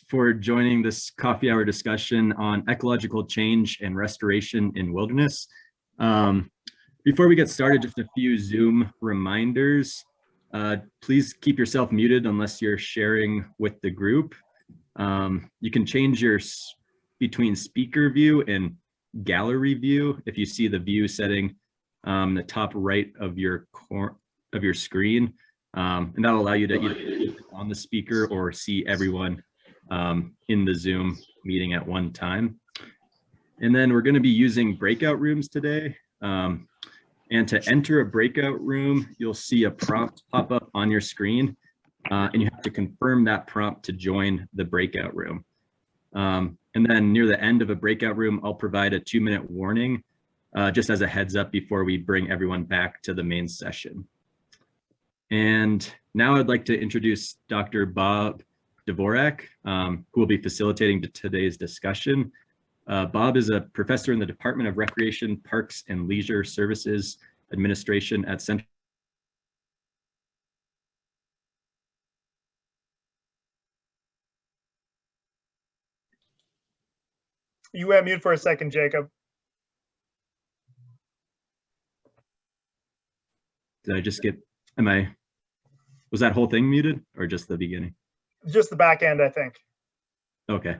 for joining this coffee hour discussion on ecological change and restoration in wilderness. Before we get started, just a few Zoom reminders. Please keep yourself muted unless you're sharing with the group. You can change your between speaker view and gallery view if you see the view setting the top right of your screen, and that'll allow you to either on the speaker or see everyone in the Zoom meeting at one time. And then we're going to be using breakout rooms today. And to enter a breakout room, you'll see a prompt pop up on your screen, and you have to confirm that prompt to join the breakout room. And then near the end of a breakout room, I'll provide a 2-minute warning just as a heads up before we bring everyone back to the main session. And now I'd like to introduce Dr. Bob Dvorak, who will be facilitating today's discussion. Bob is a professor in the Department of Recreation, Parks and Leisure Services Administration at Central. You went mute for a second, Jacob. Did I just get, was that whole thing muted or just the beginning? Just the back end, I think. Okay.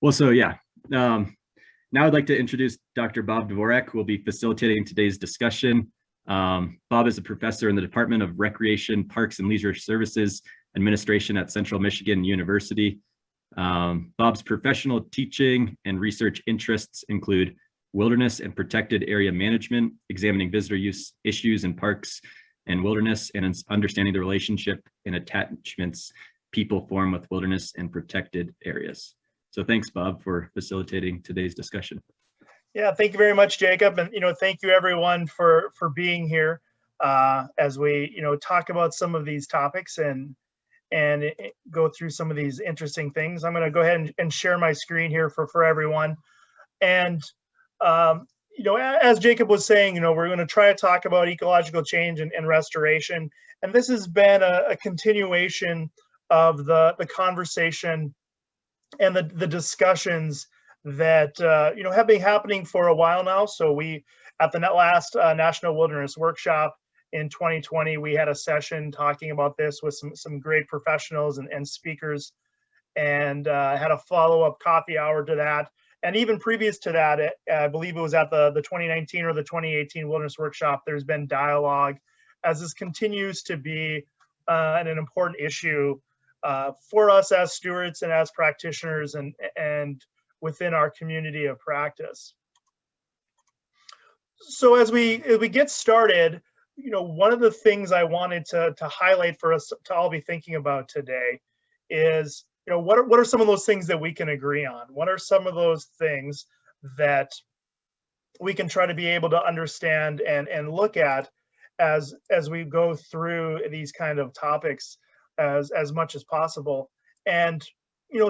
Well, so yeah, now I'd like to introduce Dr. Bob Dvorak, who will be facilitating today's discussion. Bob is a professor in the Department of Recreation, Parks and Leisure Services Administration at Central Michigan University. Bob's professional teaching and research interests include wilderness and protected area management, examining visitor use issues in parks and wilderness, and understanding the relationship and attachments people form with wilderness and protected areas. So thanks, Bob, for facilitating today's discussion. Yeah, thank you very much, Jacob. And, thank you everyone for being here as we, talk about some of these topics and go through some of these interesting things. I'm going to go ahead and share my screen here for everyone. And, as Jacob was saying, we're going to try to talk about ecological change and restoration. And this has been a continuation of the conversation and the discussions that have been happening for a while now. So we, at the last National Wilderness Workshop in 2020, we had a session talking about this with some great professionals and speakers, and had a follow-up coffee hour to that. And even previous to that, I believe it was at the 2019 or the 2018 Wilderness Workshop, there's been dialogue, as this continues to be an important issue for us as stewards and as practitioners and within our community of practice. So as we get started, one of the things I wanted to highlight for us to all be thinking about today is, what are some of those things that we can agree on? What are some of those things that we can try to be able to understand and look at as we go through these kind of topics as much as possible? And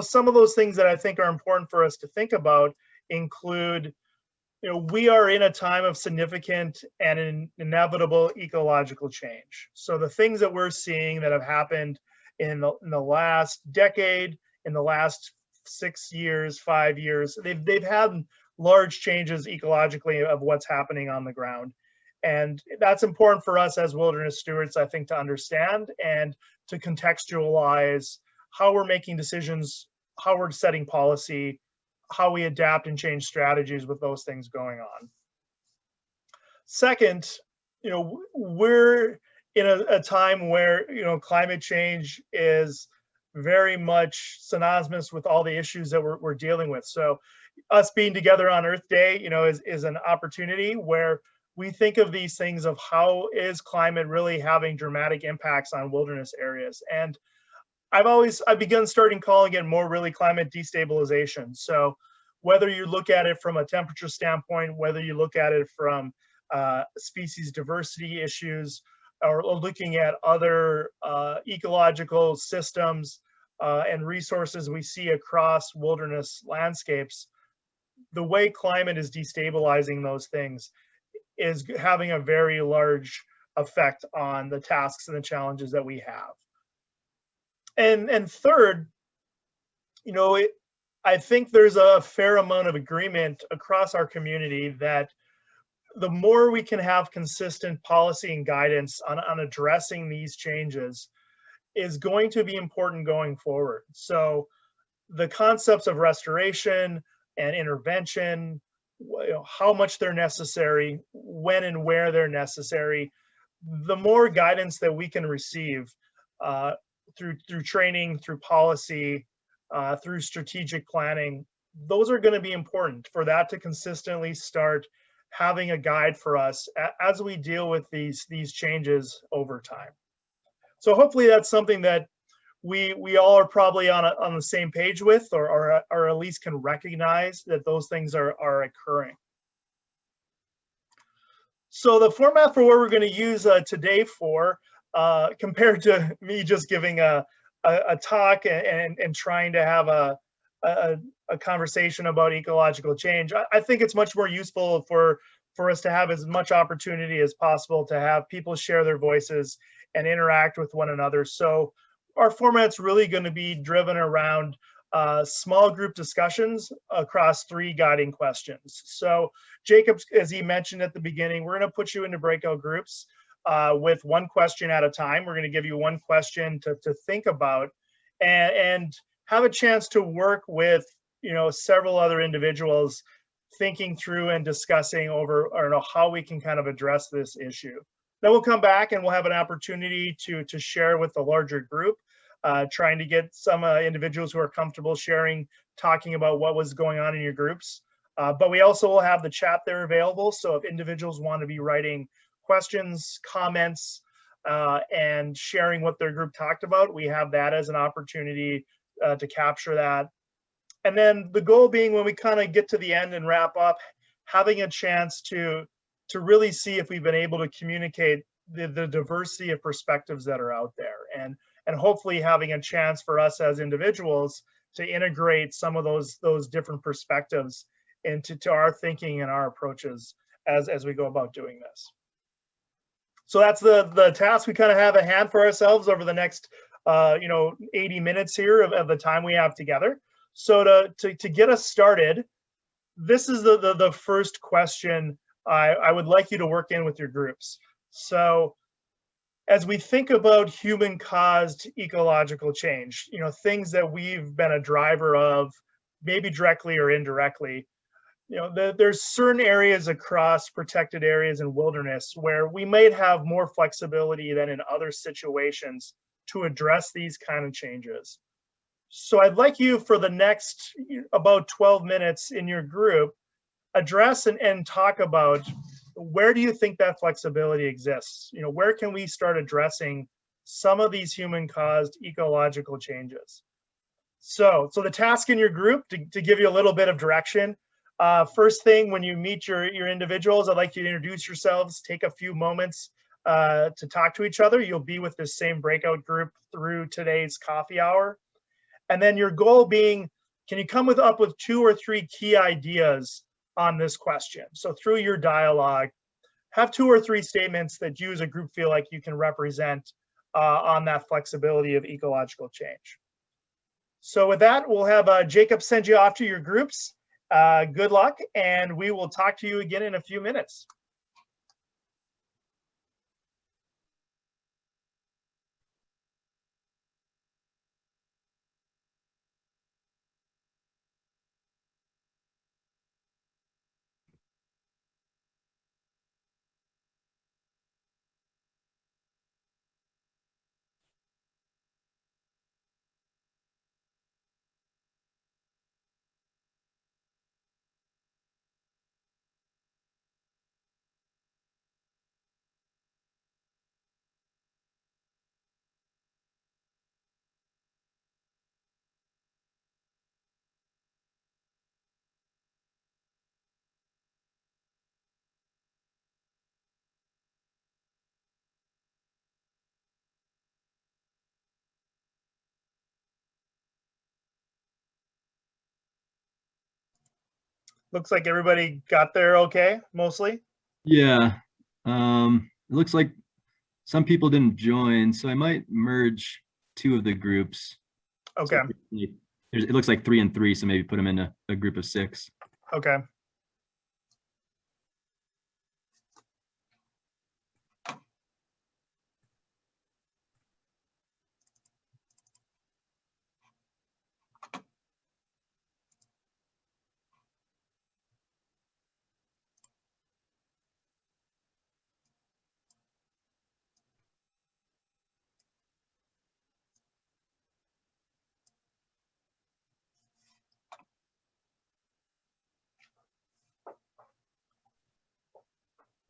some of those things that I think are important for us to think about include, we are in a time of significant and inevitable ecological change. So the things that we're seeing that have happened in the last decade, in the last 6 years, 5 years, they've had large changes ecologically of what's happening on the ground. And that's important for us as wilderness stewards, I think, to understand and to contextualize how we're making decisions, how we're setting policy, how we adapt and change strategies with those things going on. Second, we're in a time where, climate change is very much synonymous with all the issues that we're dealing with. So us being together on Earth Day, is an opportunity where we think of these things of how is climate really having dramatic impacts on wilderness areas. And I've begun calling it more really climate destabilization. So whether you look at it from a temperature standpoint, whether you look at it from species diversity issues, or looking at other ecological systems and resources we see across wilderness landscapes, the way climate is destabilizing those things is having a very large effect on the tasks and the challenges that we have. And third, I think there's a fair amount of agreement across our community that the more we can have consistent policy and guidance on addressing these changes is going to be important going forward. So the concepts of restoration and intervention, how much they're necessary, when and where they're necessary, the more guidance that we can receive through training, through policy, through strategic planning, those are going to be important for that to consistently start having a guide for us as we deal with these changes over time. So hopefully that's something that we all are probably on the same page with, or at least can recognize that those things are occurring. So the format for what we're going to use today for, compared to me just giving a talk and trying to have a conversation about ecological change, I think it's much more useful for us to have as much opportunity as possible to have people share their voices and interact with one another. So our format's really going to be driven around small group discussions across 3 guiding questions. So Jacob, as he mentioned at the beginning, we're going to put you into breakout groups with 1 question at a time. We're going to give you 1 question to think about and have a chance to work with several other individuals thinking through and discussing over how we can kind of address this issue. Then we'll come back and we'll have an opportunity to share with the larger group, trying to get some individuals who are comfortable sharing, talking about what was going on in your groups. But we also will have the chat there available. So if individuals want to be writing questions, comments, and sharing what their group talked about, we have that as an opportunity to capture that. And then the goal being, when we kind of get to the end and wrap up, having a chance to really see if we've been able to communicate the diversity of perspectives that are out there, and hopefully having a chance for us as individuals to integrate some of those different perspectives into our thinking and our approaches as we go about doing this. So that's the task we kind of have at hand for ourselves over the next 80 minutes here of the time we have together. So to get us started, this is the first question I would like you to work in with your groups. So as we think about human-caused ecological change, things that we've been a driver of, maybe directly or indirectly, there's certain areas across protected areas and wilderness where we might have more flexibility than in other situations to address these kind of changes. So I'd like you, for the next about 12 minutes in your group, address and talk about, where do you think that flexibility exists? Where can we start addressing some of these human-caused ecological changes? So the task in your group, to give you a little bit of direction, first thing, when you meet your individuals, I'd like you to introduce yourselves, take a few moments to talk to each other. You'll be with this same breakout group through today's coffee hour. And then your goal being, can you come up with 2 or 3 key ideas on this question? So through your dialogue, have 2 or 3 statements that you as a group feel like you can represent on that flexibility of ecological change. So with that, we'll have Jacob send you off to your groups. Good luck, and we will talk to you again in a few minutes. Looks like everybody got there okay, mostly. Yeah, it looks like some people didn't join, so I might merge 2 of the groups. Okay. So It looks like 3 and 3, so maybe put them in a group of 6. Okay.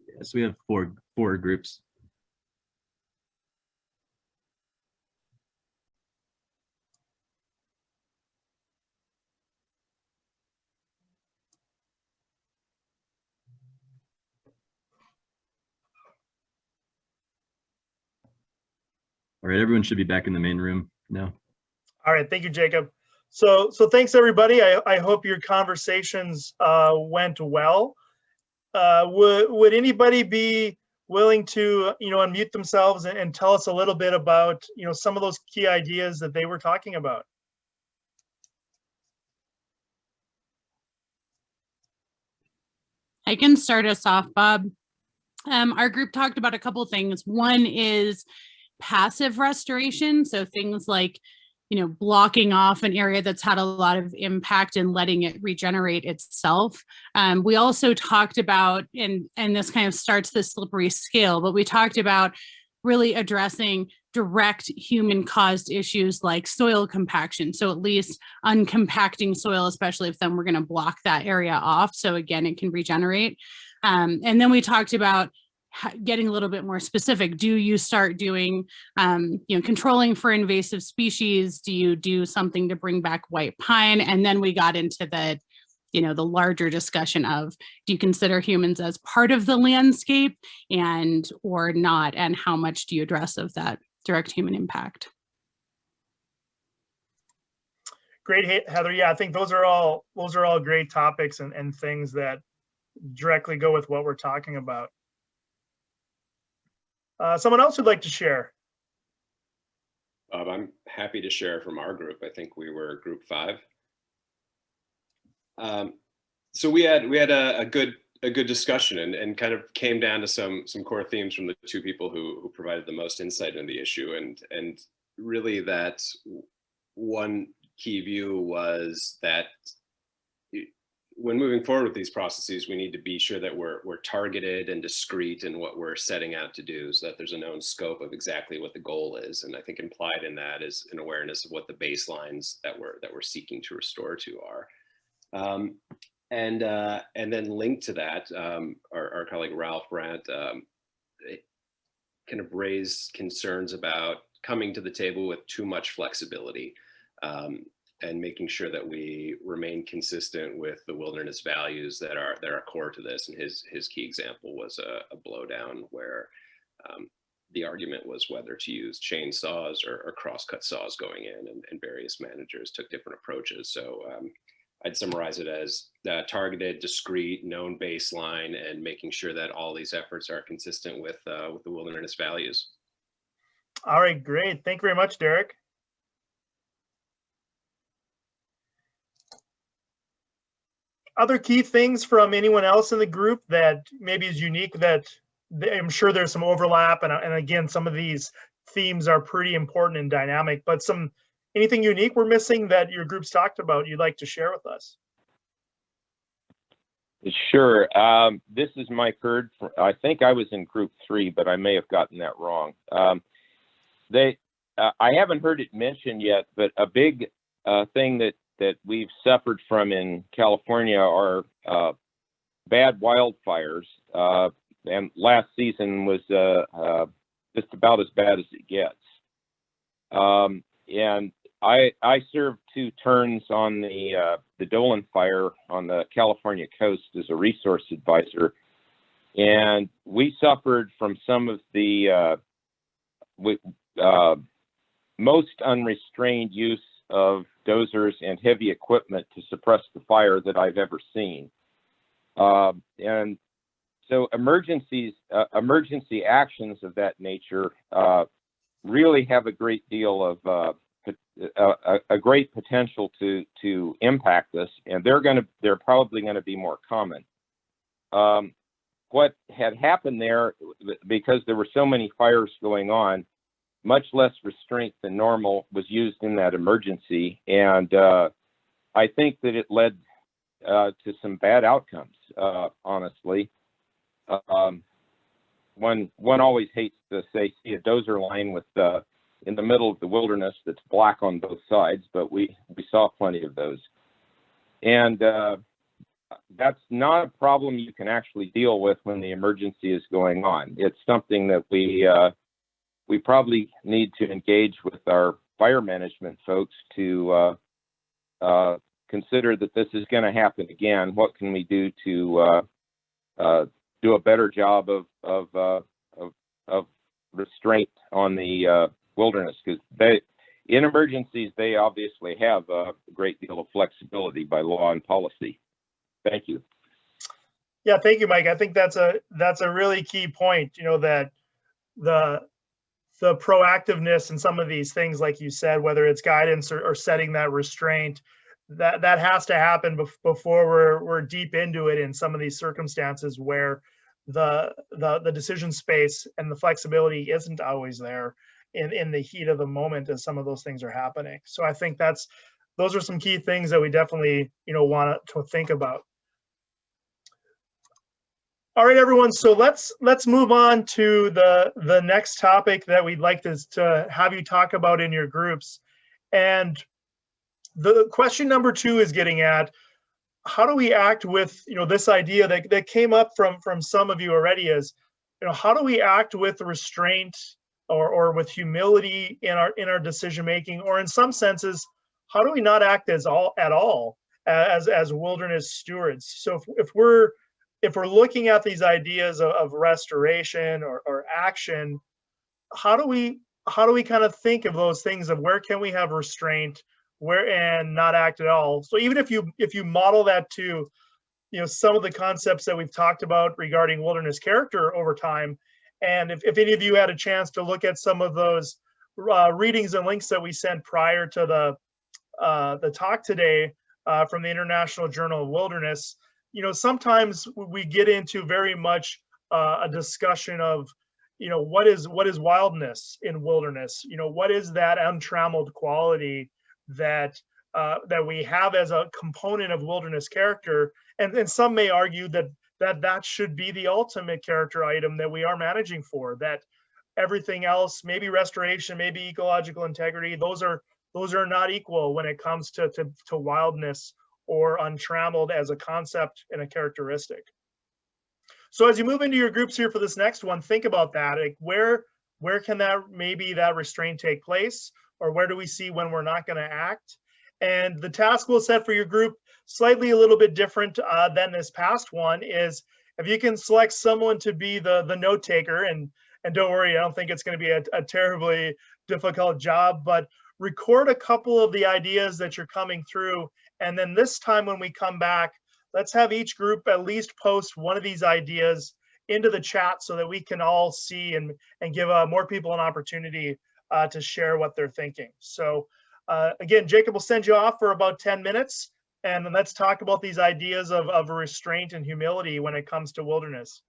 Yeah, so we have four groups. All right, everyone should be back in the main room now. All right, thank you, Jacob. So thanks everybody. I hope your conversations went well. Would anybody be willing to unmute themselves and tell us a little bit about some of those key ideas that they were talking about? I can start us off, Bob. Our group talked about a couple of things. One is passive restoration. So things like, blocking off an area that's had a lot of impact and letting it regenerate itself. We also talked about, and this kind of starts the slippery scale, but we talked about really addressing direct human caused issues like soil compaction. So at least uncompacting soil, especially if then we're going to block that area off. So again, it can regenerate. And then we talked about getting a little bit more specific. Do you start doing, controlling for invasive species? Do you do something to bring back white pine? And then we got into the larger discussion of, do you consider humans as part of the landscape or not? And how much do you address of that direct human impact? Great, Heather. Yeah, I think those are all great topics and things that directly go with what we're talking about. Someone else would like to share? Bob, I'm happy to share from our group. I think we were group 5. So we had a good discussion and kind of came down to some core themes from the 2 people who provided the most insight into the issue, and really that one key view was that when moving forward with these processes, we need to be sure that we're targeted and discrete in what we're setting out to do, so that there's a known scope of exactly what the goal is. And I think implied in that is an awareness of what the baselines that we're seeking to restore to are. And then linked to that, our colleague Ralph Brandt kind of raised concerns about coming to the table with too much flexibility. And making sure that we remain consistent with the wilderness values that are core to this. And his key example was a blowdown where the argument was whether to use chainsaws or crosscut saws going in, and various managers took different approaches. So I'd summarize it as targeted, discrete, known baseline, and making sure that all these efforts are consistent with the wilderness values. All right, great. Thank you very much, Derek. Other key things from anyone else in the group that maybe is unique, that I'm sure there's some overlap, and again, some of these themes are pretty important and dynamic, but anything unique we're missing that your group's talked about you'd like to share with us? Sure. This is Mike Hurd. I think I was in group 3, but I may have gotten that wrong. I haven't heard it mentioned yet, but a big thing that we've suffered from in California are bad wildfires. And last season was just about as bad as it gets. And I served 2 turns on the Dolan fire on the California coast as a resource advisor. And we suffered from some of the most unrestrained use of dozers and heavy equipment to suppress the fire that I've ever seen. And so emergency actions of that nature really have a great deal of a great potential to impact us, and they're probably going to be more common. What had happened there, because there were so many fires going on, much less restraint than normal was used in that emergency, and I think that it led to some bad outcomes. Honestly, one always hates to see a dozer line with in the middle of the wilderness that's black on both sides, but we saw plenty of those, and that's not a problem you can actually deal with when the emergency is going on. It's something that we probably need to engage with our fire management folks to consider that this is going to happen again. What can we do to do a better job of restraint on the wilderness? Because in emergencies, they obviously have a great deal of flexibility by law and policy. Thank you. Yeah, thank you, Mike. I think that's a really key point. You know, that the proactiveness in some of these things, like you said, whether it's guidance or setting that restraint, that has to happen before we're deep into it in some of these circumstances where the decision space and the flexibility isn't always there in the heat of the moment as some of those things are happening. So I think those are some key things that we definitely, you know, want to think about. All right, everyone. So let's move on to the next topic that we'd like to have you talk about in your groups. And the question number 2 is getting at, how do we act with, you know, this idea that came up from some of you already, is, you know, how do we act with restraint or with humility in our decision making, or in some senses, how do we not act at all as wilderness stewards? So if we're looking at these ideas of restoration or action, how do we kind of think of those things of where can we have restraint, where and not act at all? So even if you model that to, you know, some of the concepts that we've talked about regarding wilderness character over time, and if any of you had a chance to look at some of those readings and links that we sent prior to the talk today from the International Journal of Wilderness, you know, sometimes we get into very much a discussion of, you know, what is wildness in wilderness? You know, what is that untrammeled quality that we have as a component of wilderness character? And some may argue that should be the ultimate character item that we are managing for. That everything else, maybe restoration, maybe ecological integrity, those are not equal when it comes to wildness or untrammeled as a concept and a characteristic. So as you move into your groups here for this next one, think about that. Like where can that restraint take place, or where do we see when we're not going to act? And the task we'll set for your group, slightly a little bit different than this past one, is if you can select someone to be the note taker, and don't worry, I don't think it's going to be a terribly difficult job, but record a couple of the ideas that you're coming through. And then this time when we come back, let's have each group at least post one of these ideas into the chat so that we can all see and give more people an opportunity to share what they're thinking. So again, Jacob will send you off for about 10 minutes, and then let's talk about these ideas of restraint and humility when it comes to wilderness.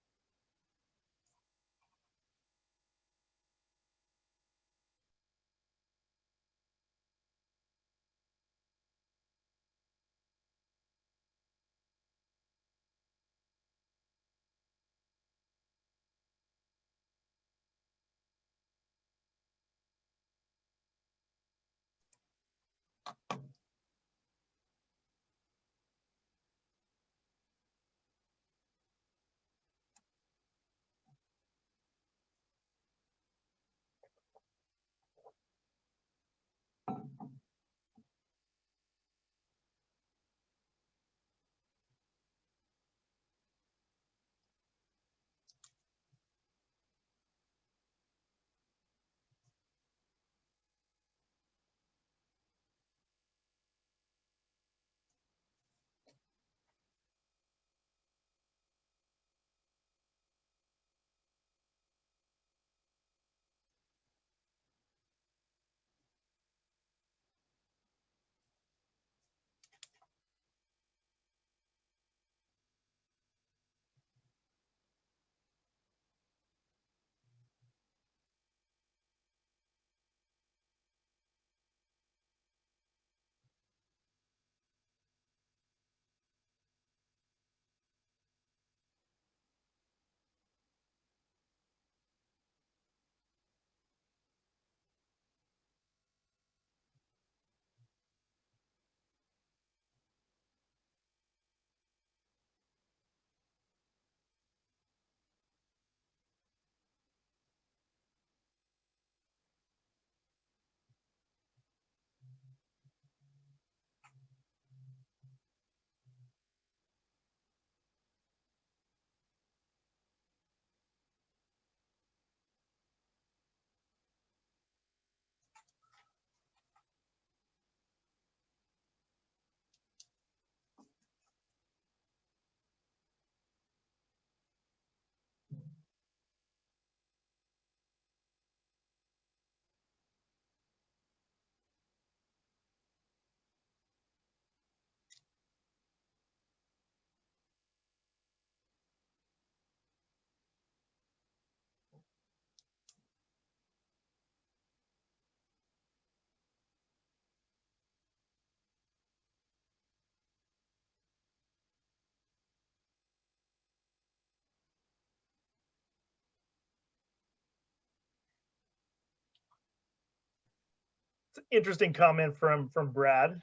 Interesting comment from Brad.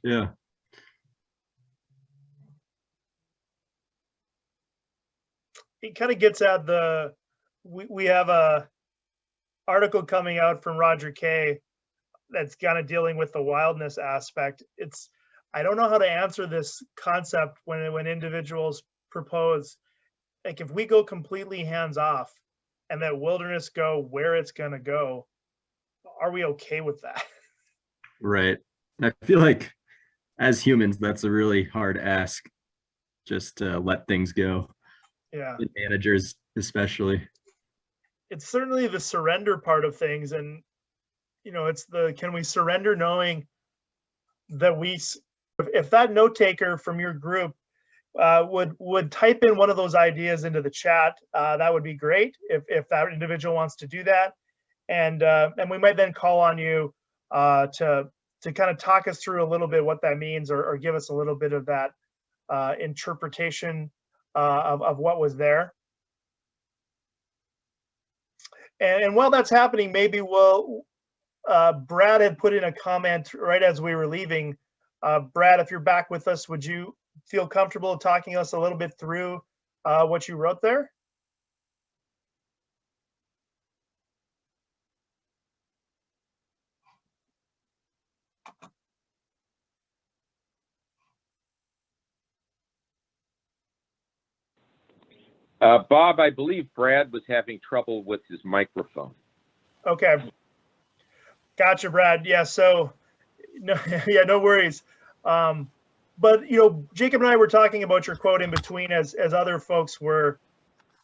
Yeah. It kind of gets at we have a article coming out from Roger Kay that's kind of dealing with the wildness aspect. I don't know how to answer this concept when individuals propose, like, if we go completely hands off and that wilderness go where it's going to go, are we okay with that? Right. I feel like as humans, that's a really hard ask, just to let things go. Yeah. And managers especially. It's certainly the surrender part of things. And, it's can we surrender knowing that if that note taker from your group would type in one of those ideas into the chat, that would be great if that individual wants to do that. And we might then call on you to kind of talk us through a little bit what that means, or give us a little bit of that interpretation of what was there. And while that's happening, maybe Brad had put in a comment right as we were leaving. Brad, if you're back with us, would you feel comfortable talking us a little bit through what you wrote there? Bob, I believe Brad was having trouble with his microphone. Okay. Gotcha, Brad. Yeah, so no worries. But Jacob and I were talking about your quote in between as other folks were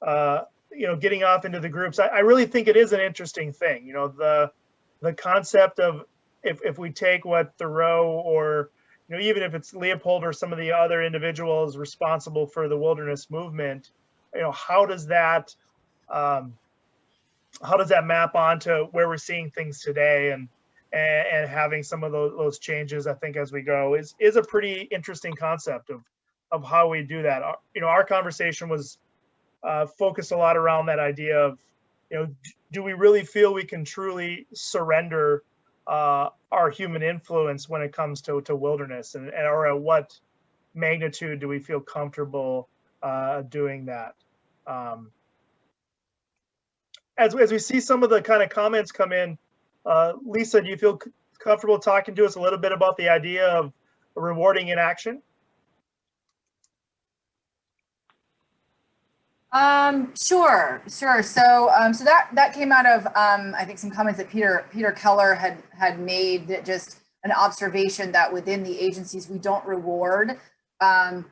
getting off into the groups. I really think it is an interesting thing. The concept of if we take what Thoreau, or even if it's Leopold or some of the other individuals responsible for the wilderness movement, how does that map onto where we're seeing things today, and having some of those changes, I think, as we go is a pretty interesting concept of how we do that. Our conversation was focused a lot around that idea of, do we really feel we can truly surrender our human influence when it comes to wilderness, or at what magnitude do we feel comfortable doing that? As we see some of the kind of comments come in, Lisa, do you feel comfortable talking to us a little bit about the idea of rewarding inaction? Sure. So that came out of I think some comments that Peter Keller had made, that just an observation that within the agencies we don't reward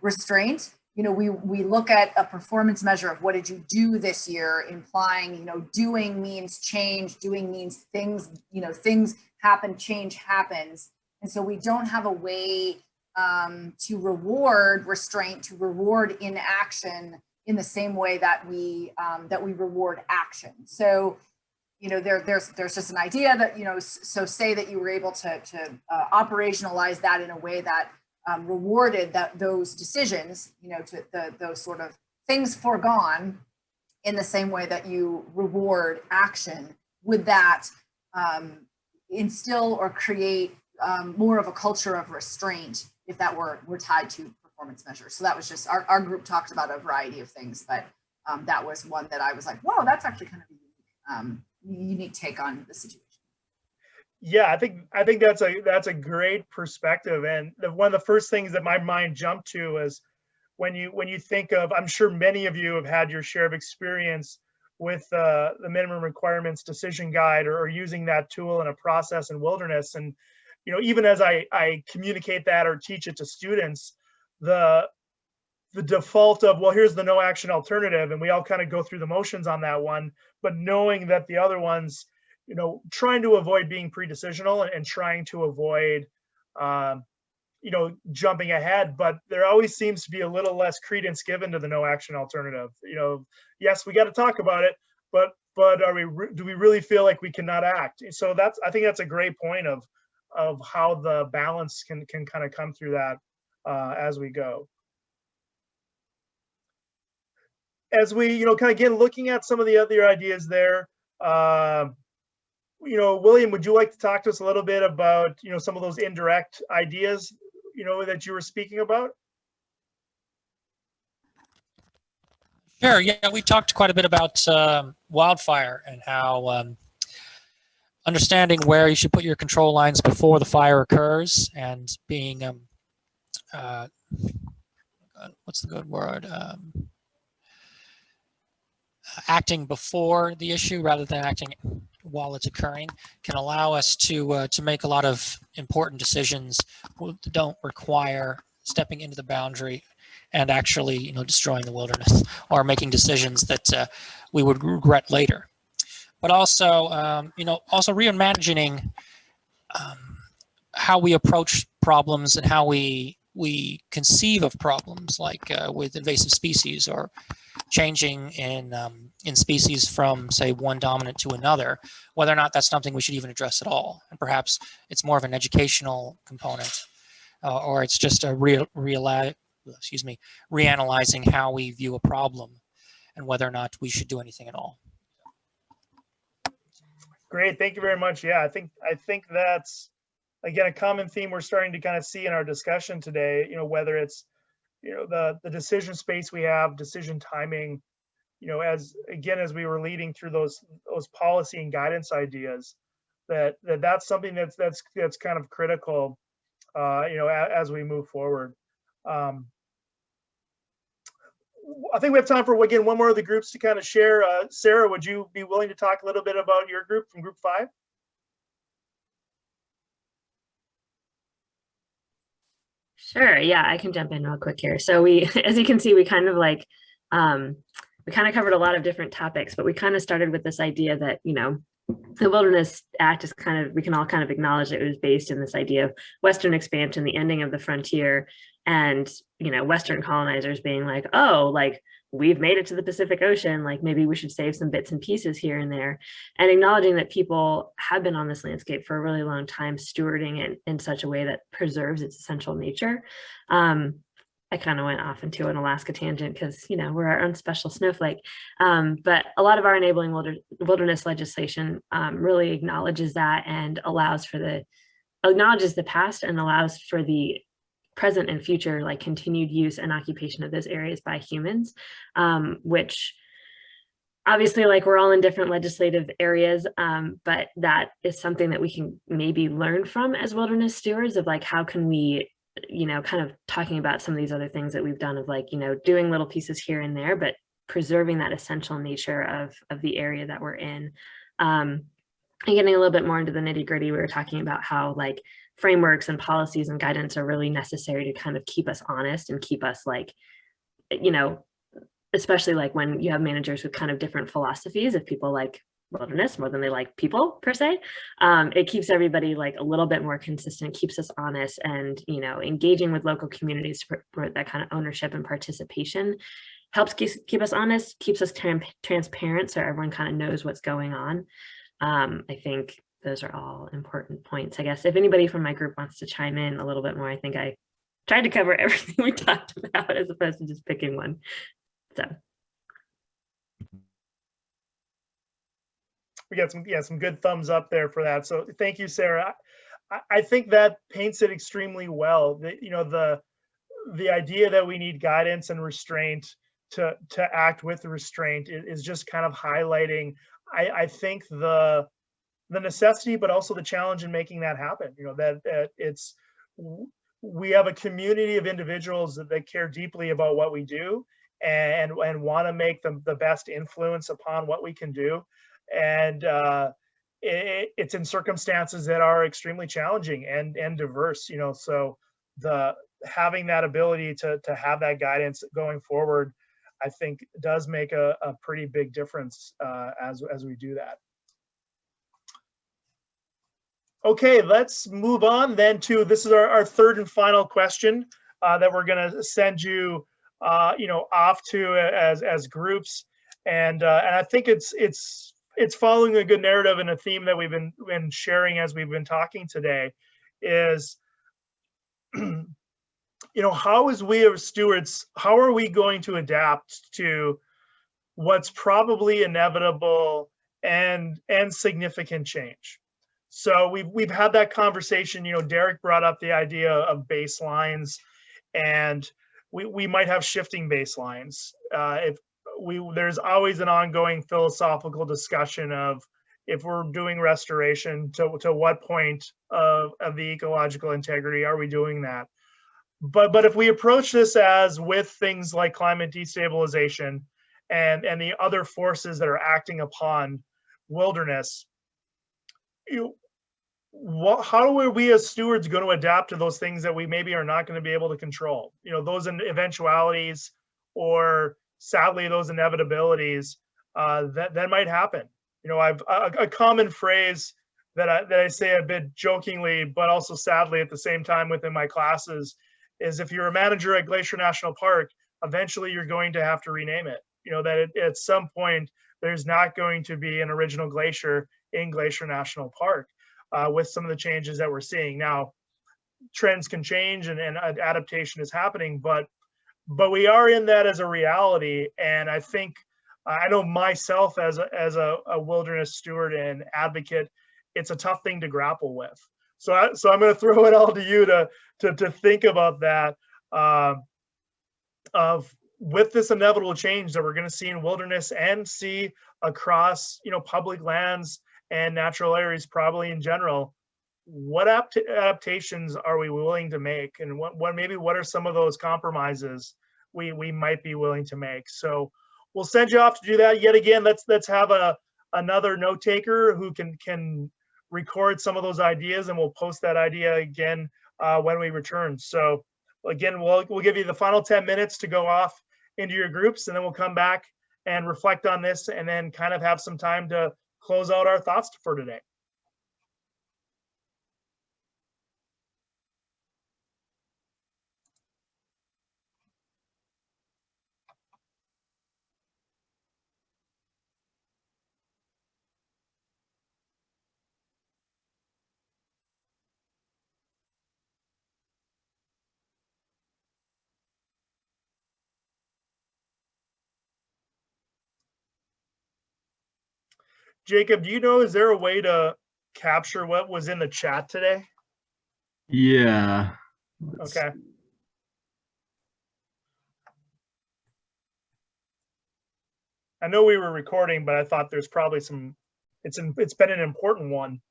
restraint. We look at a performance measure of what did you do this year, implying, doing means change, doing means things, things happen, change happens. And so we don't have a way to reward restraint, to reward inaction in the same way that we reward action. So, there's just an idea that, so say that you were able to operationalize that in a way that rewarded those decisions, to those sort of things foregone in the same way that you reward action. Would that instill or create more of a culture of restraint if that were tied to performance measures? So that was just, our group talked about a variety of things, but that was one that I was like, whoa, that's actually kind of a unique take on the situation. Yeah, I think that's a great perspective. And one of the first things that my mind jumped to is when you think of, I'm sure many of you have had your share of experience with the minimum requirements decision guide, or using that tool in a process in wilderness. And even as I communicate that or teach it to students, the default of, well, here's the no action alternative, and we all kind of go through the motions on that one, but knowing that the other ones, trying to avoid being pre-decisional and trying to avoid, jumping ahead, but there always seems to be a little less credence given to the no action alternative. Yes, we got to talk about it, but do we really feel like we cannot act? So I think that's a great point of how the balance can kind of come through that as we go. As we, kind of again, looking at some of the other ideas there, William, would you like to talk to us a little bit about, some of those indirect ideas, that you were speaking about? Sure. Yeah, we talked quite a bit about wildfire and how understanding where you should put your control lines before the fire occurs, and being what's the good word? Acting before the issue rather than acting while it's occurring can allow us to make a lot of important decisions that don't require stepping into the boundary and actually, destroying the wilderness or making decisions that we would regret later. But also, also reimagining how we approach problems and how we conceive of problems, like with invasive species or changing in species from, say, one dominant to another, whether or not that's something we should even address at all. And perhaps it's more of an educational component, or it's just a reanalyzing how we view a problem and whether or not we should do anything at all. Great, thank you very much. Yeah, I think that's, again, a common theme we're starting to kind of see in our discussion today, whether it's, the decision space we have, decision timing, as we were leading through those policy and guidance ideas, that's something that's kind of critical, as we move forward. I think we have time for, again, one more of the groups to kind of share. Sarah, would you be willing to talk a little bit about your group from group 5? Sure. Yeah, I can jump in real quick here. So we, as you can see, we kind of like, we kind of covered a lot of different topics, but we kind of started with this idea that, the Wilderness Act is kind of, we can all kind of acknowledge that it was based in this idea of Western expansion, the ending of the frontier, and, Western colonizers being like, oh, like, we've made it to the Pacific Ocean, like maybe we should save some bits and pieces here and there, and acknowledging that people have been on this landscape for a really long time, stewarding it in such a way that preserves its essential nature. I kind of went off into an Alaska tangent because, we're our own special snowflake. But a lot of our enabling wilderness legislation really acknowledges that and acknowledges the past and allows for the present and future, like continued use and occupation of those areas by humans, which obviously, like, we're all in different legislative areas, but that is something that we can maybe learn from as wilderness stewards of, like, how can we, kind of talking about some of these other things that we've done of, like, doing little pieces here and there, but preserving that essential nature of the area that we're in. And getting a little bit more into the nitty gritty, we were talking about how, like, frameworks and policies and guidance are really necessary to kind of keep us honest and keep us, like, especially like when you have managers with kind of different philosophies, if people like wilderness more than they like people per se, it keeps everybody like a little bit more consistent, keeps us honest, and engaging with local communities for that kind of ownership and participation helps keep us honest, keeps us transparent, so everyone kind of knows what's going on. I think those are all important points. I guess if anybody from my group wants to chime in a little bit more, I think I tried to cover everything we talked about as opposed to just picking one. So we got some good thumbs up there for that. So thank you, Sarah. I think that paints it extremely well. The idea that we need guidance and restraint to act with restraint is just kind of highlighting, I think, the necessity, but also the challenge in making that happen. That we have a community of individuals that care deeply about what we do and want to make the best influence upon what we can do. And it's in circumstances that are extremely challenging and diverse, so having that ability to have that guidance going forward, I think does make a pretty big difference as we do that. Okay, let's move on then to, this is our third and final question that we're going to send you off to as groups, and I think it's following a good narrative and a theme that we've been sharing as we've been talking today. Is how, as we as stewards, how are we going to adapt to what's probably inevitable and significant change. So we've had that conversation. You know, Derek brought up the idea of baselines, and we might have shifting baselines. There's always an ongoing philosophical discussion of, if we're doing restoration, to what point of the ecological integrity are we doing that? But if we approach this as with things like climate destabilization and the other forces that are acting upon wilderness, how are we as stewards going to adapt to those things that we maybe are not going to be able to control? You know, those eventualities, or sadly those inevitabilities that might happen. You know, I've a common phrase that I say a bit jokingly, but also sadly at the same time within my classes, is if you're a manager at Glacier National Park, eventually you're going to have to rename it. You know, that at some point there's not going to be an original glacier in Glacier National Park with some of the changes that we're seeing now. Trends can change and adaptation is happening, but we are in that as a reality. And I think I know myself as a wilderness steward and advocate, it's a tough thing to grapple with. So I'm going to throw it all to you to think about that, of with this inevitable change that we're going to see in wilderness and see across, you know, public lands and natural areas probably in general. What adaptations are we willing to make, and what are some of those compromises we might be willing to make? So we'll send you off to do that. Yet again, let's have another note taker who can record some of those ideas, and we'll post that idea again when we return. So again, we'll give you the final 10 minutes to go off into your groups, and then we'll come back and reflect on this, and then kind of have some time to close out our thoughts for today. Jacob, do you know, is there a way to capture what was in the chat today? Yeah. Okay. I know we were recording, but I thought there's probably some, it's been an important one,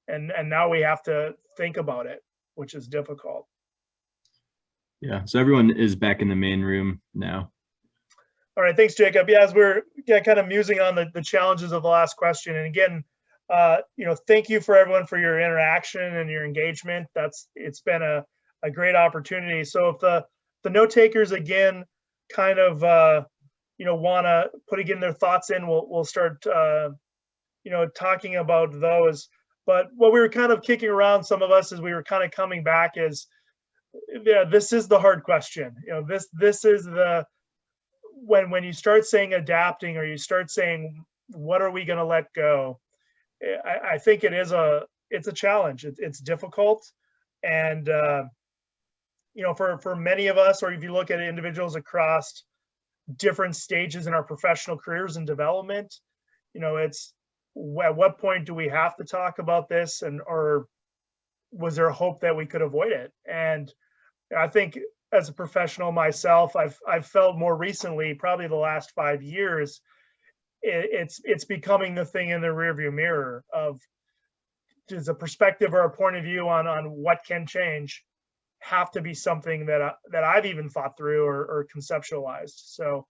and now we have to think about it, which is difficult. Yeah, so everyone is back in the main room now. All right, thanks, Jacob. Yeah, as we're kind of musing on the challenges of the last question, and again, you know, thank you for everyone for your interaction and your engagement. It's been a great opportunity. So if the note takers again kind of you know, want to put again their thoughts in, we'll start you know, talking about those. But what we were kind of kicking around, some of us, as we were kind of coming back, is, yeah, this is the hard question. You know, this is the, when you start saying adapting, or you start saying what are we going to let go, I think it's a challenge. It's difficult, and you know, for many of us, or if you look at individuals across different stages in our professional careers and development, you know, it's at what point do we have to talk about this, or was there a hope that we could avoid it? And I think as a professional myself, I've felt more recently, probably the last 5 years, it's becoming the thing in the rearview mirror of, does a perspective or a point of view on what can change have to be something that I've even thought through or conceptualized. So,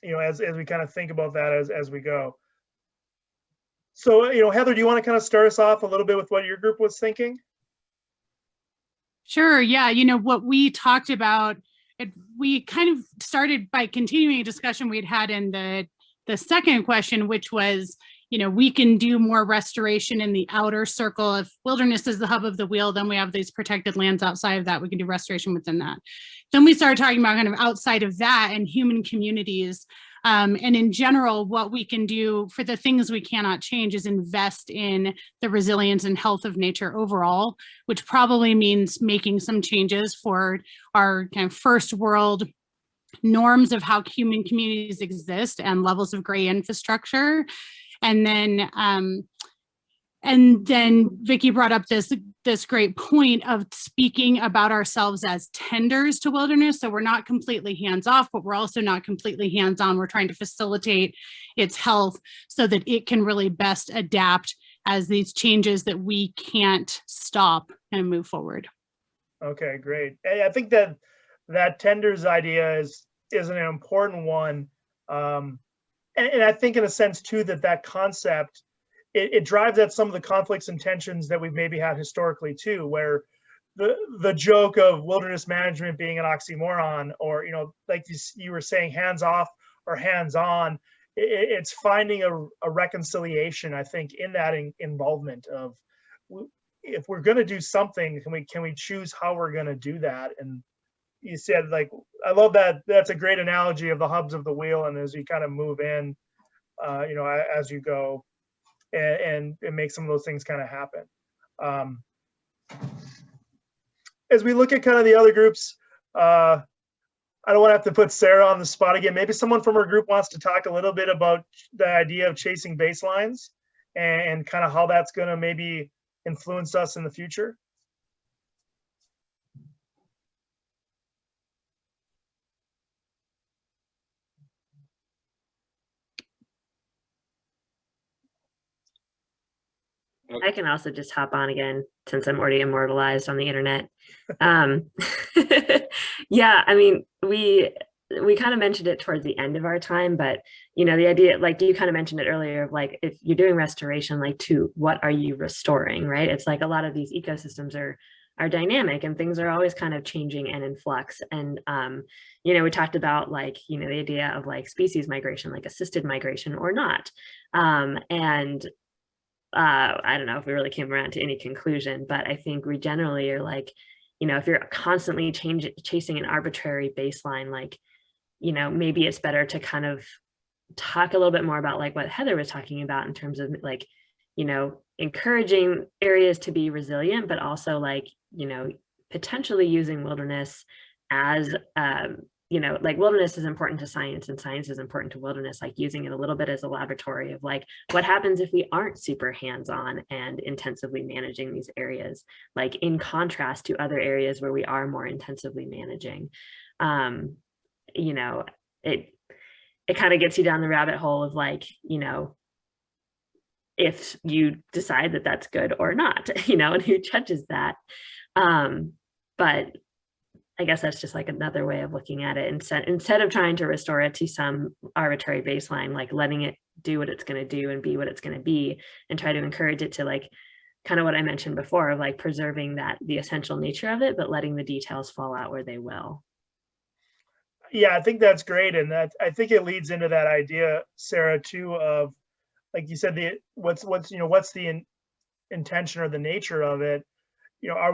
you know, as we kind of think about that as we go. So, you know, Heather, do you want to kind of start us off a little bit with what your group was thinking? Sure. Yeah. You know, what we talked about, we kind of started by continuing a discussion we'd had in the second question, which was, you know, we can do more restoration in the outer circle. If wilderness is the hub of the wheel, then we have these protected lands outside of that. We can do restoration within that. Then we started talking about kind of outside of that and human communities. And in general, what we can do for the things we cannot change is invest in the resilience and health of nature overall, which probably means making some changes for our kind of first world norms of how human communities exist and levels of gray infrastructure. And then Vicky brought up this great point of speaking about ourselves as tenders to wilderness. So we're not completely hands off, but we're also not completely hands on. We're trying to facilitate its health so that it can really best adapt as these changes that we can't stop and move forward. Okay, great. I think that tenders idea is an important one. And I think in a sense too, that concept, it drives at some of the conflicts and tensions that we've maybe had historically too, where the joke of wilderness management being an oxymoron, or, like you were saying, hands off or hands on, it's finding a reconciliation, I think, in that involvement of, if we're going to do something, can we choose how we're going to do that? And you said, like, I love that. That's a great analogy of the hubs of the wheel, and as you kind of move in, as you go, and make some of those things kind of happen. As we look at kind of the other groups, I don't want to have to put Sarah on the spot again. Maybe someone from her group wants to talk a little bit about the idea of chasing baselines and kind of how that's going to maybe influence us in the future. I can also just hop on again since I'm already immortalized on the internet. Yeah, I mean, we kind of mentioned it towards the end of our time, but the idea, like you kind of mentioned it earlier, of like, if you're doing restoration, like, to what are you restoring, right? It's like a lot of these ecosystems are dynamic and things are always kind of changing and in flux. And we talked about, like, the idea of like species migration, like assisted migration or not. I don't know if we really came around to any conclusion, but I think we generally are like, if you're constantly chasing an arbitrary baseline, like, maybe it's better to kind of talk a little bit more about like what Heather was talking about in terms of like, encouraging areas to be resilient, but also like, potentially using wilderness as, like wilderness is important to science and science is important to wilderness, like using it a little bit as a laboratory of like, what happens if we aren't super hands-on and intensively managing these areas, like in contrast to other areas where we are more intensively managing. It kind of gets you down the rabbit hole of like, if you decide that that's good or not, and who judges that. But I guess that's just like another way of looking at it. Instead of trying to restore it to some arbitrary baseline, like letting it do what it's going to do and be what it's going to be, and try to encourage it to like kind of what I mentioned before of like preserving the essential nature of it, but letting the details fall out where they will. Yeah, I think that's great. And I think it leads into that idea, Sarah, too, of, like you said, what's the intention or the nature of it? Are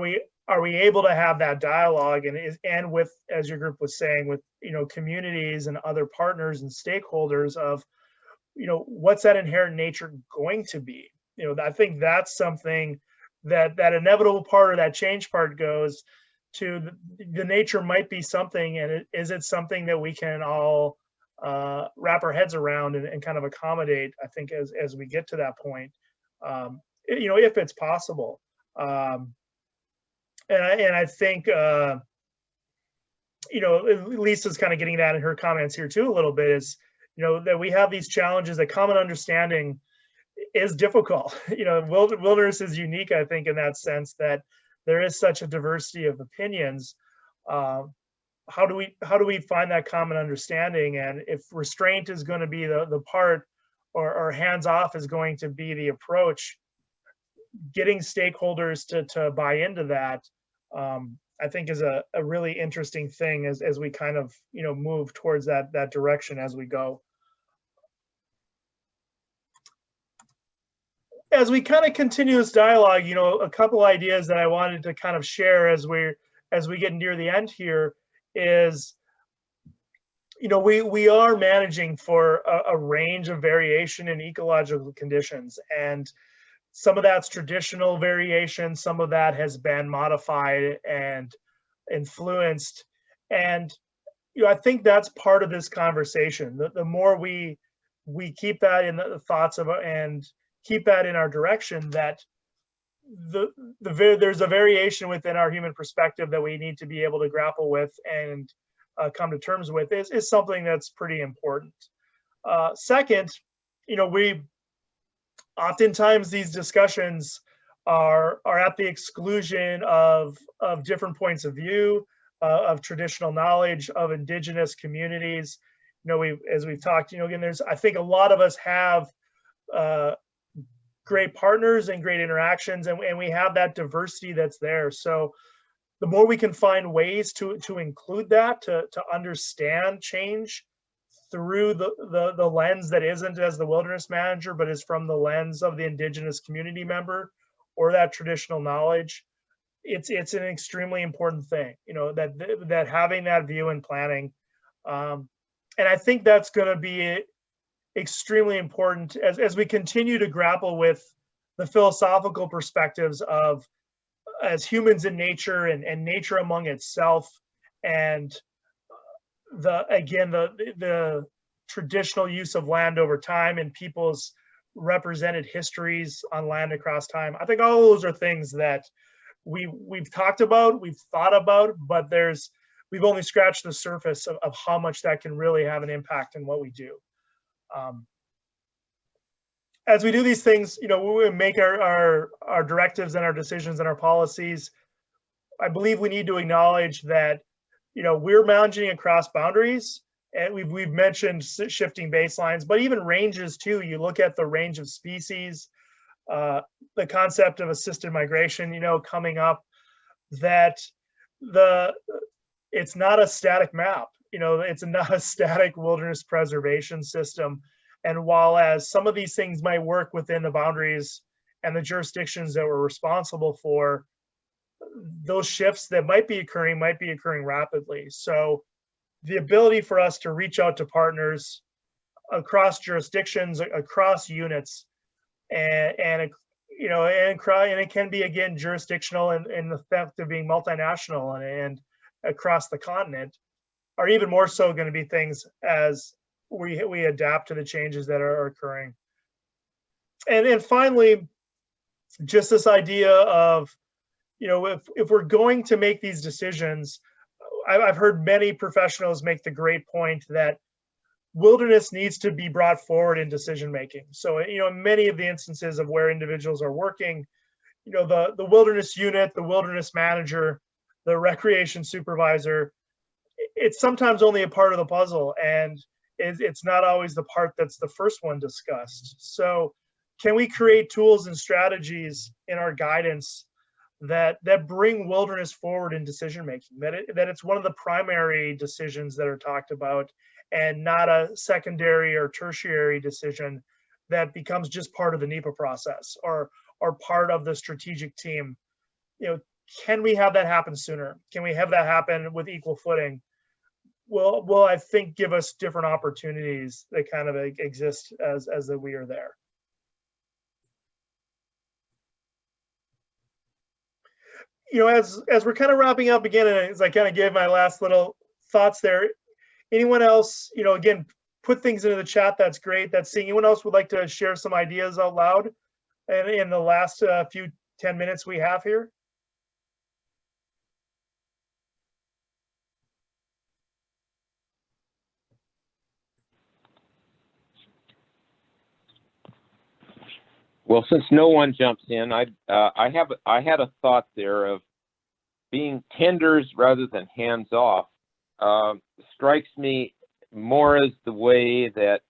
we able to have that dialogue and with, as your group was saying, with communities and other partners and stakeholders of what's that inherent nature going to be? I think that's something that inevitable part or that change part goes to. The nature might be something, and is it something that we can all wrap our heads around and kind of accommodate, I think, as we get to that point, if it's possible. And I think, Lisa's kind of getting that in her comments here too a little bit, is, that we have these challenges, that common understanding is difficult. Wilderness is unique, I think, in that sense that there is such a diversity of opinions. How do we find that common understanding? And if restraint is going to be the part, or hands off is going to be the approach, getting stakeholders to buy into that, I think is a really interesting thing as we kind of move towards that direction as we go. As we kind of continue this dialogue, a couple ideas that I wanted to kind of share as we get near the end here is, we are managing for a range of variation in ecological conditions, and some of that's traditional variation, some of that has been modified and influenced. And I think that's part of this conversation. The more we keep that in the thoughts of, and keep that in our direction, that there's a variation within our human perspective that we need to be able to grapple with and come to terms with is something that's pretty important. Second, we oftentimes these discussions are at the exclusion of different points of view, of traditional knowledge, of indigenous communities. As we've talked, again, I think a lot of us have great partners and great interactions, and we have that diversity that's there. So the more we can find ways to include that, to understand change through the lens that isn't as the wilderness manager, but is from the lens of the indigenous community member or that traditional knowledge, it's an extremely important thing, that having that view and planning. And I think that's going to be extremely important as we continue to grapple with the philosophical perspectives of as humans in nature and nature among itself, and the traditional use of land over time and people's represented histories on land across time. I think all those are things that we've talked about, we've thought about, but we've only scratched the surface of how much that can really have an impact in what we do. As we do these things, we make our directives and our decisions and our policies. I believe we need to acknowledge that, we're managing across boundaries, and we've mentioned shifting baselines, but even ranges too. You look at the range of species, the concept of assisted migration, coming up, that it's not a static map, it's not a static wilderness preservation system. And while as some of these things might work within the boundaries and the jurisdictions that we're responsible for, those shifts that might be occurring rapidly. So the ability for us to reach out to partners across jurisdictions, across units, and it can be, again, jurisdictional and the fact of being multinational and across the continent, are even more so going to be things as we adapt to the changes that are occurring. And then finally, just this idea of, if we're going to make these decisions, I've heard many professionals make the great point that wilderness needs to be brought forward in decision making. So, in many of the instances of where individuals are working, the wilderness unit, the wilderness manager, the recreation supervisor, it's sometimes only a part of the puzzle, and it's not always the part that's the first one discussed. So can we create tools and strategies in our guidance that bring wilderness forward in decision making, that it's one of the primary decisions that are talked about, and not a secondary or tertiary decision that becomes just part of the NEPA process or part of the strategic team? Can we have that happen sooner? Can we have that happen with equal footing? Will I think give us different opportunities that kind of exist as that we are there. As we're kind of wrapping up again, and as I kind of gave my last little thoughts there, anyone else, again, put things into the chat. That's great. That's seeing anyone else would like to share some ideas out loud and in the last few 10 minutes we have here. Well, since no one jumps in, I had a thought there of being tenders rather than hands off. Strikes me more as the way that,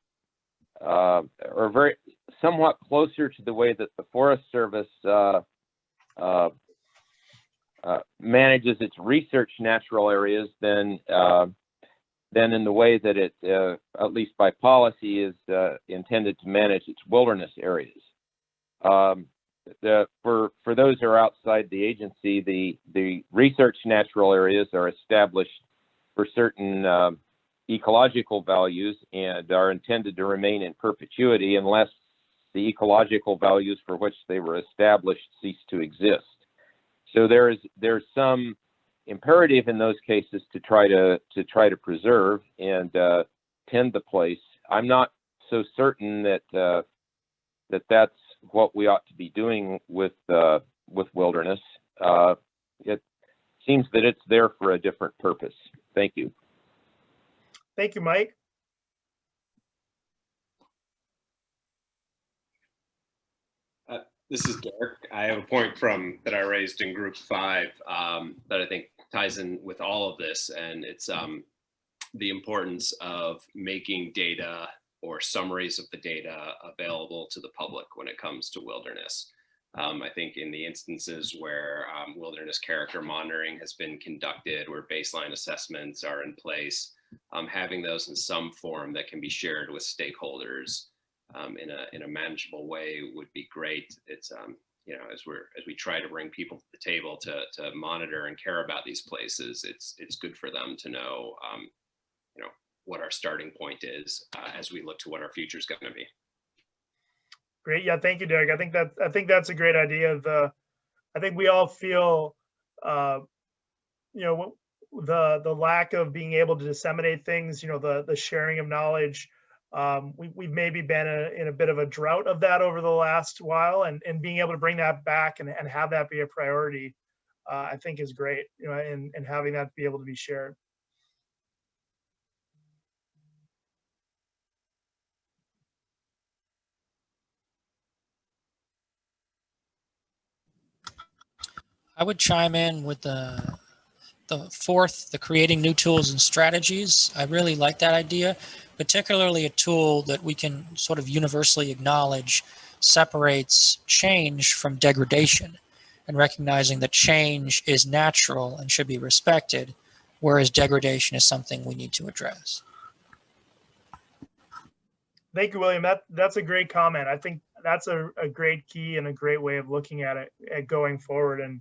or very somewhat closer to the way that the Forest Service manages its research natural areas than in the way that it, at least by policy, is intended to manage its wilderness areas. For those who are outside the agency, the research natural areas are established for certain ecological values and are intended to remain in perpetuity unless the ecological values for which they were established cease to exist. So there's some imperative in those cases to try to preserve and tend the place. I'm not so certain that that's what we ought to be doing with wilderness. It seems that it's there for a different purpose. Thank you. Thank you, Mike. This is Derek. I have a point that I raised in group 5 that I think ties in with all of this, and it's the importance of making data or summaries of the data available to the public when it comes to wilderness. I think in the instances where wilderness character monitoring has been conducted, where baseline assessments are in place, having those in some form that can be shared with stakeholders in a manageable way would be great. It's you know, as we try to bring people to the table to monitor and care about these places, it's good for them to know you know, what our starting point is as we look to what our future is going to be. Great. Yeah, thank you, Derek. I think that's a great idea. I think we all feel you know, the lack of being able to disseminate things, you know, the sharing of knowledge. We've maybe been in a bit of a drought of that over the last while, and being able to bring that back and have that be a priority, I think is great, you know, and having that be able to be shared. I would chime in with the fourth, the creating new tools and strategies. I really like that idea, particularly a tool that we can sort of universally acknowledge separates change from degradation, and recognizing that change is natural and should be respected, whereas degradation is something we need to address. Thank you, William. That's a great comment. I think that's a great key and a great way of looking at it going forward. And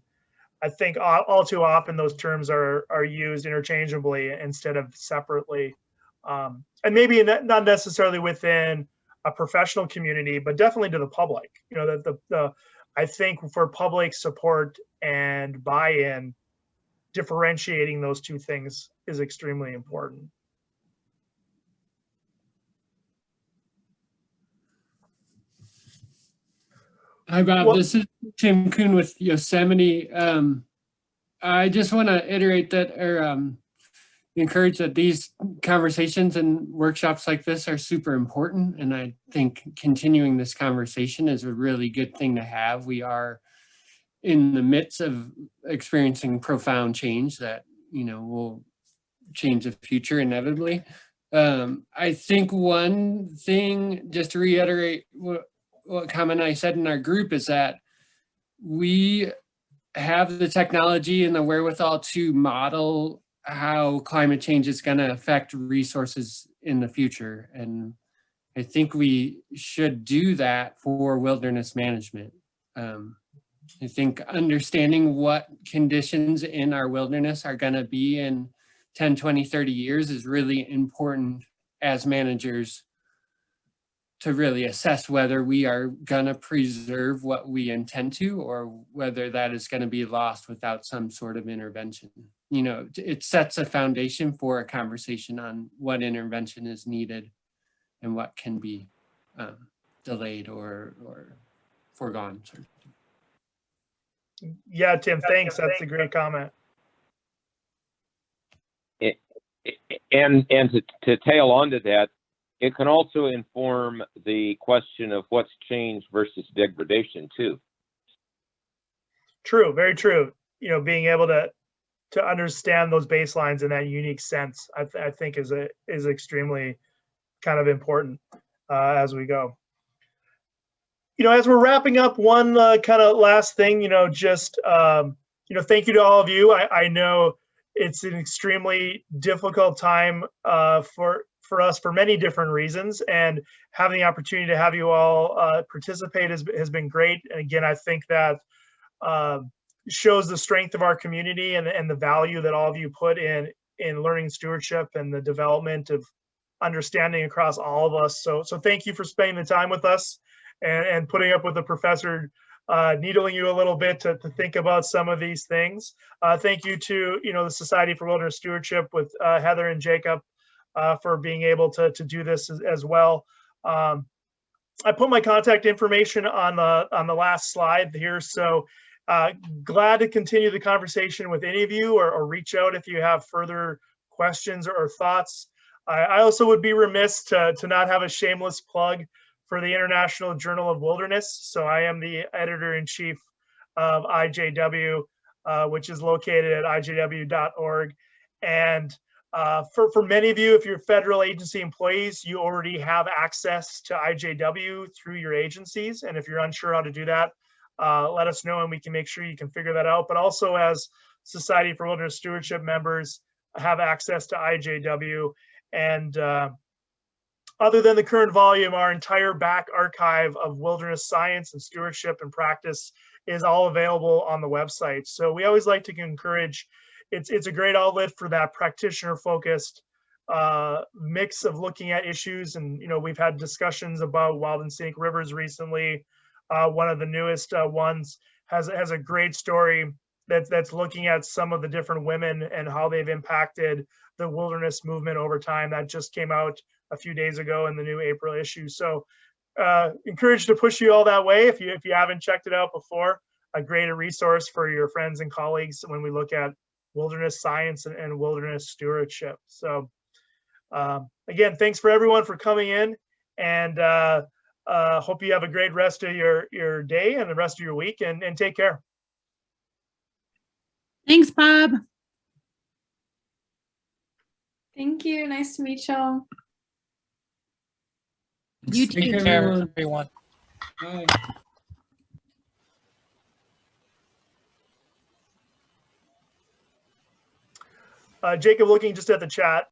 I think all too often those terms are used interchangeably instead of separately, and maybe not necessarily within a professional community, but definitely to the public. You know, that I think for public support and buy-in, differentiating those two things is extremely important. Hi, Bob. Well, this is Tim Kuhn with Yosemite. I just want to iterate that, or encourage that these conversations and workshops like this are super important. And I think continuing this conversation is a really good thing to have. We are in the midst of experiencing profound change that, you know, will change the future inevitably. I think one thing, just to reiterate what comment I said in our group, is that we have the technology and the wherewithal to model how climate change is going to affect resources in the future. And I think we should do that for wilderness management. I think understanding what conditions in our wilderness are going to be in 10, 20, 30 years is really important as managers to really assess whether we are going to preserve what we intend to, or whether that is going to be lost without some sort of intervention. You know, it sets a foundation for a conversation on what intervention is needed and what can be delayed or foregone. yeah, Tim, thanks. That's a great comment. And to tail onto that, it can also inform the question of what's change versus degradation too. True, very true. You know, being able to understand those baselines in that unique sense, I think is extremely kind of important as we go. You know, as we're wrapping up, one kind of last thing, you know, just you know, thank you to all of you. I know it's an extremely difficult time for us for many different reasons, and having the opportunity to have you all participate has been great. And again, I think that shows the strength of our community and the value that all of you put in learning stewardship and the development of understanding across all of us. So thank you for spending the time with us and putting up with the professor needling you a little bit to think about some of these things. Thank you to, the Society for Wilderness Stewardship with Heather and Jacob for being able to do this as well. I put my contact information on the last slide here. So glad to continue the conversation with any of you, or reach out if you have further questions or thoughts. I also would be remiss to not have a shameless plug for the International Journal of Wilderness. So I am the editor-in-chief of IJW, which is located at ijw.org. And for many of you, if you're federal agency employees, you already have access to IJW through your agencies. And if you're unsure how to do that, let us know and we can make sure you can figure that out. But also, as Society for Wilderness Stewardship members, have access to IJW. And other than the current volume, our entire back archive of wilderness science and stewardship and practice is all available on the website. So we always like to encourage, it's a great outlet for that practitioner focused mix of looking at issues. And, we've had discussions about wild and scenic rivers recently. One of the newest ones has a great story that's looking at some of the different women and how they've impacted the wilderness movement over time. That just came out a few days ago in the new April issue. So encouraged to push you all that way. If you haven't checked it out before, a great resource for your friends and colleagues when we look at wilderness science and wilderness stewardship. So again, thanks for everyone for coming in, and hope you have a great rest of your day and the rest of your week, and take care. Thanks, Bob. Thank you. Nice to meet y'all. You Take too. care, Take care, everyone. everyone. Bye. Jacob, looking just at the chat,